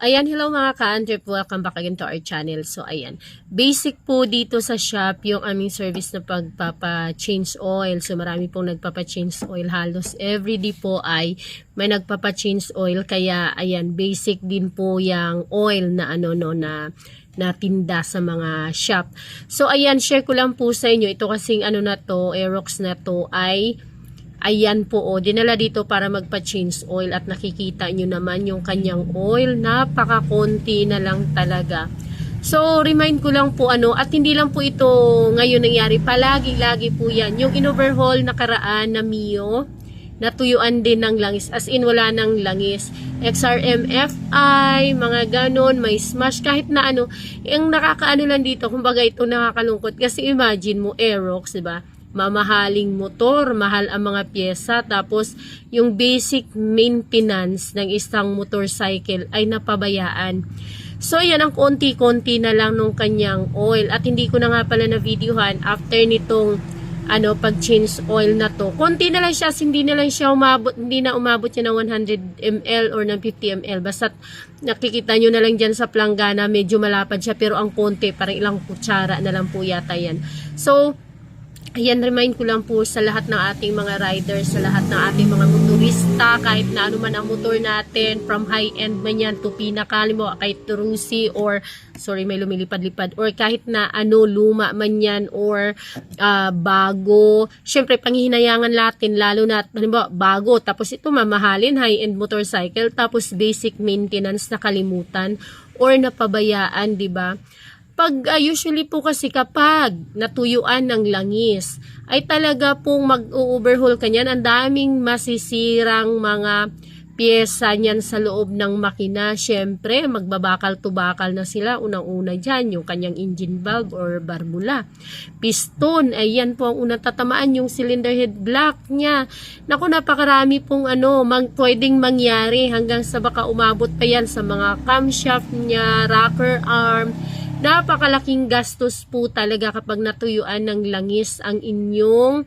Ayan, hello mga ka-Andrep, welcome back again to our channel. So ayan, basic po dito sa shop yung aming service na pagpapa-change oil. So marami pong nagpapa-change oil, halos everyday po ay may nagpapa-change oil. Kaya ayan, basic din po yung oil na na tinda sa mga shop. So ayan, share ko lang po sa inyo, ito kasing na to, Aerox na to ay ayan po, dinala dito para magpa-change oil at nakikita nyo naman yung kanyang oil, napaka-konti na lang talaga. So, remind ko lang po at hindi lang po ito ngayon nangyari, palagi-lagi po yan. Yung in-overhaul nakaraan na Mio, natuyuan din ng langis, as in wala ng langis. XRMFI, mga ganon, may smash, kahit na yung nakakaano lang dito, kumbaga ito nakakalungkot. Kasi imagine mo, Aerox, diba? Mamahaling motor, mahal ang mga pyesa, tapos yung basic maintenance ng isang motorcycle ay napabayaan. So yan, ang konti-konti na lang nung kanyang oil, at hindi ko na nga pala na videohan after nitong pag-change oil na to. Konti na lang siya, hindi na umabot siya ng 100 ml or ng 50 ml. Basta nakikita nyo na lang dyan sa planggana, medyo malapad siya, pero ang konti, parang ilang kutsara na lang po yata yan. So ayan, remind ko lang po sa lahat ng ating mga riders, sa lahat ng ating mga motorista, kahit na man ang motor natin, from high-end man yan to pinakalimbawa, kahit Turusi or, sorry, may lumilipad-lipad, or kahit na luma man yan, or bago. Syempre, panghihinayangan natin, lalo na, halimbawa, bago, tapos ito mamahalin, high-end motorcycle, tapos basic maintenance nakalimutan, or napabayaan, diba? Usually po kasi kapag natuyuan ng langis, ay talaga pong mag-overhaul ka niyan. Ang daming masisirang mga pyesa niyan sa loob ng makina. Siyempre, magbabakal to bakal na sila. Unang-una dyan, yung kanyang engine valve or barbula. Piston, ayan po ang unang tatamaan, yung cylinder head block niya. Naku, napakarami pong pwedeng mangyari hanggang sa baka umabot pa yan sa mga camshaft niya, rocker arm. Napakalaking gastos po talaga kapag natuyuan ng langis ang inyong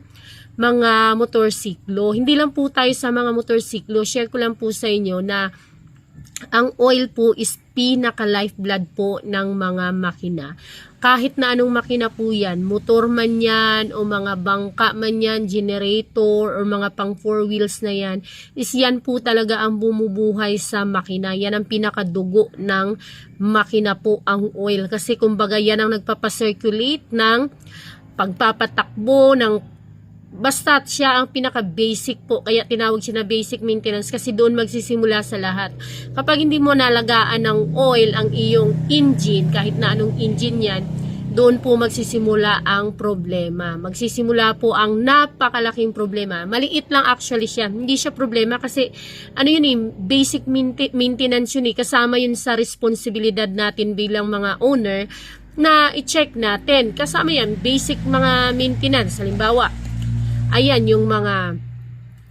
mga motorsiklo. Hindi lang po tayo sa mga motorsiklo. Share ko lang po sa inyo na ang oil po is pinaka-lifeblood po ng mga makina. Kahit na anong makina po yan, motor man yan, o mga bangka man yan, generator, or mga pang 4 wheels na yan, is yan po talaga ang bumubuhay sa makina. Yan ang pinakadugo ng makina po, ang oil. Kasi kumbaga yan ang nagpapacirculate ng pagpapatakbo ng basta siya ang pinaka-basic po, kaya tinawag siya na basic maintenance kasi doon magsisimula sa lahat. Kapag hindi mo nalagaan ng oil ang iyong engine, kahit na anong engine yan, doon po magsisimula ang problema. Magsisimula po ang napakalaking problema. Maliit lang actually siya. Hindi siya problema kasi basic maintenance yun kasama yun sa responsibilidad natin bilang mga owner na i-check natin. Kasama yan, basic mga maintenance. Halimbawa, ayan, yung mga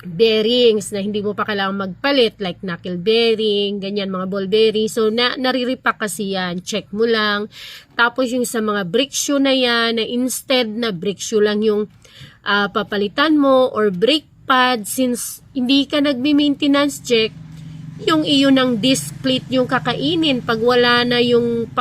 bearings na hindi mo pa kailangang magpalit, like knuckle bearing, ganyan, mga ball bearing. So, nariripak kasi yan. Check mo lang. Tapos, yung sa mga brake shoe na yan, na instead na brake shoe lang yung papalitan mo, or brake pad, since hindi ka nagbi-maintenance check, yung iyo ng disc plate yung kakainin. Pag wala na yung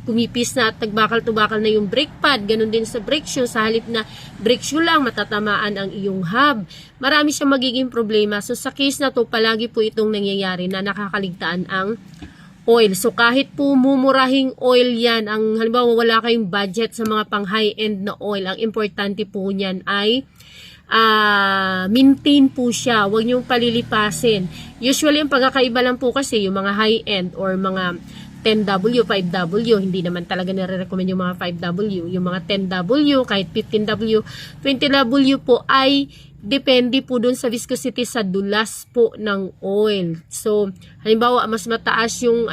kumipis na at nagbakal-tubakal na yung brake pad, ganun din sa brake shoe, sa halip na brake shoe lang, matatamaan ang iyong hub. Marami siyang magiging problema. So sa case na to, palagi po itong nangyayari na nakakaligtaan ang oil. So kahit po mumurahing oil yan, halimbawa wala kayong budget sa mga pang high-end na oil, ang importante po niyan ay maintain po siya. Huwag niyong palilipasin. Usually, ang pagkakaiba lang po kasi yung mga high-end or mga 10W, 5W, hindi naman talaga nare-recommend yung mga 5W. Yung mga 10W, kahit 15W, 20W po ay depende po dun sa viscosity sa dulas po ng oil. So, halimbawa, mas mataas yung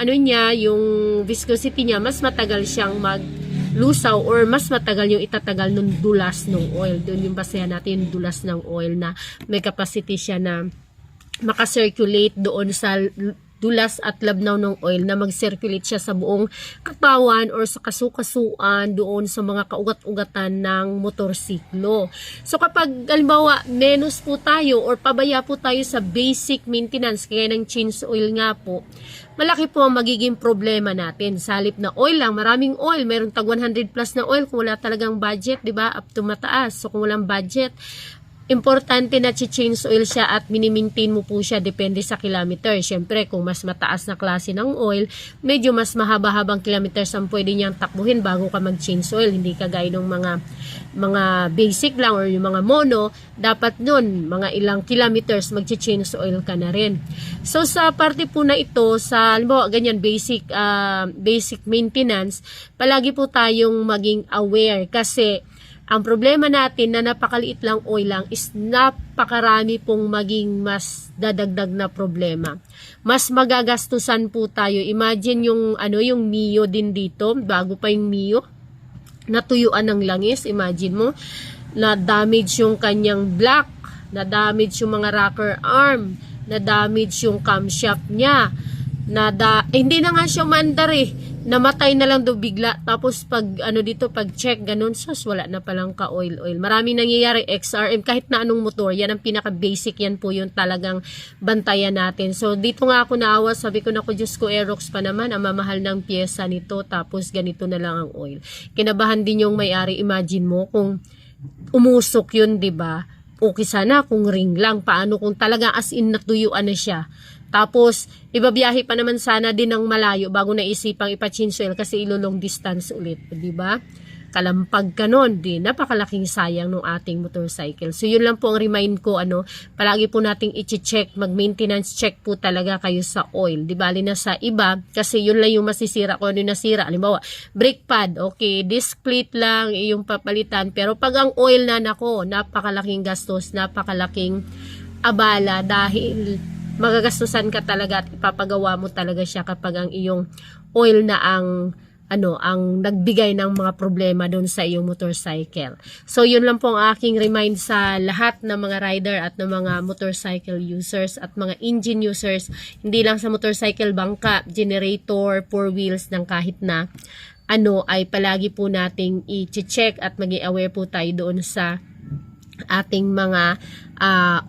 yung viscosity niya, mas matagal siyang maglusaw or mas matagal yung itatagal ng dulas ng oil. Doon yung basehan natin yung dulas ng oil na may capacity siya na makacirculate doon sa dulas at labnaw ng oil na mag-circulate siya sa buong katawan or sa kasukasuan doon sa mga kaugat-ugatan ng motorsiklo. So kapag halimbawa menos po tayo or pabaya po tayo sa basic maintenance kaya ng change oil nga po, malaki po ang magiging problema natin. Sa halip na oil lang, maraming oil, mayroong tag 100 plus na oil kung wala talagang budget, 'di ba? Up to mataas. So kung walang budget, importante na change oil siya at minimaintain mo po siya depende sa kilometer. Siyempre, kung mas mataas na klase ng oil, medyo mas mahaba-habang kilometers ang pwede niyang takbuhin bago ka mag-change oil. Hindi kagaya ng mga basic lang or yung mga mono, dapat nun, mga ilang kilometers mag-change oil ka na rin. So, sa parte po na ito, sa halimbawa, ganyan, basic maintenance, palagi po tayong maging aware kasi ang problema natin na napakaliit lang oil lang is napakarami pong maging mas dadagdag na problema. Mas magagastusan po tayo. Imagine yung Mio din dito, bago pa yung Mio, natuyuan ng langis. Imagine mo, na damage yung kanyang block, na damage yung mga rocker arm, na damage yung camshaft niya, hindi na nga siya mandar namatay na lang do bigla, tapos pag pag check ganun, sus, wala na palang ka oil. Maraming nangyayari, XRM, kahit na anong motor, yan ang pinaka basic, yan po yung talagang bantayan natin. So dito nga ako naawa, sabi ko na ko, Diyos ko, Aerox pa naman, ang mamahal ng pyesa nito, tapos ganito na lang ang oil. Kinabahan din yung may-ari. Imagine mo kung umusok yun, 'di ba? Okay sana kung ring lang, paano kung talaga as in natuyuan na siya. Tapos, ibabiyahe pa naman sana din ng malayo bago naisipang ipa-change oil kasi ilo-long distance ulit, di ba? Kalampag ka nun, di napakalaking sayang ng ating motorcycle. So, yun lang po ang remind ko, palagi po nating i-check, mag-maintenance check po talaga kayo sa oil. Di bali na sa iba, kasi yun lang yung masisira kung ano yung nasira. Halimbawa, brake pad, okay, disc plate lang, yung papalitan. Pero pag ang oil na, nako, napakalaking gastos, napakalaking abala dahil magagastusan ka talaga at ipapagawa mo talaga siya kapag ang iyong oil na ang nagbigay ng mga problema doon sa iyong motorcycle. So yun lang po ang aking remind sa lahat ng mga rider at ng mga motorcycle users at mga engine users, hindi lang sa motorcycle, bangka, generator, four wheels ng kahit na ay palagi po nating i-check at maging aware po tayo doon sa ating mga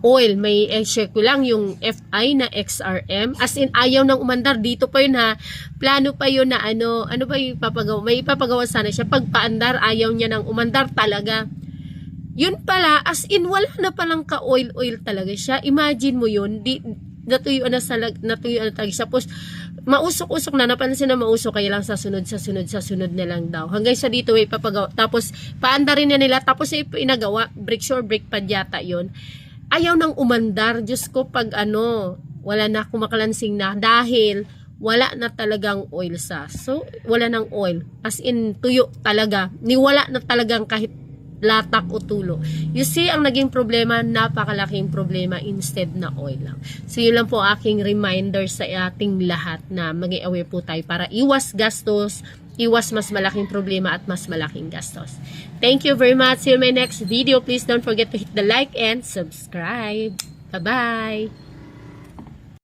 oil. May check ko lang yung FI na XRM, as in ayaw nang umandar. Dito pa yun plano pa yun na ano ba yung ipapagawa, may ipapagawa sana siya, pagpaandar ayaw niya nang umandar talaga. Yun pala, as in wala na palang ka oil talaga siya. Imagine mo yun, natuyuan na talaga siya. Tapos mausok-usok na, napansin na mausok, kaya lang sa sunod na lang daw. Hanggang sa dito ay papagawa. Tapos paanda rin nila, tapos ay inagawa, brake sure, brake pad yata yun. Ayaw nang umandar. Diyos ko, pag wala na, kumakalansing na dahil wala na talagang oil so wala nang oil. As in, tuyo talaga. Niwala na talagang kahit latak o tulo. You see, ang naging problema, napakalaking problema instead na oil lang. So, yun lang po aking reminder sa ating lahat na maging aware po tayo para iwas gastos, iwas mas malaking problema at mas malaking gastos. Thank you very much. See you in my next video. Please don't forget to hit the like and subscribe. Bye-bye!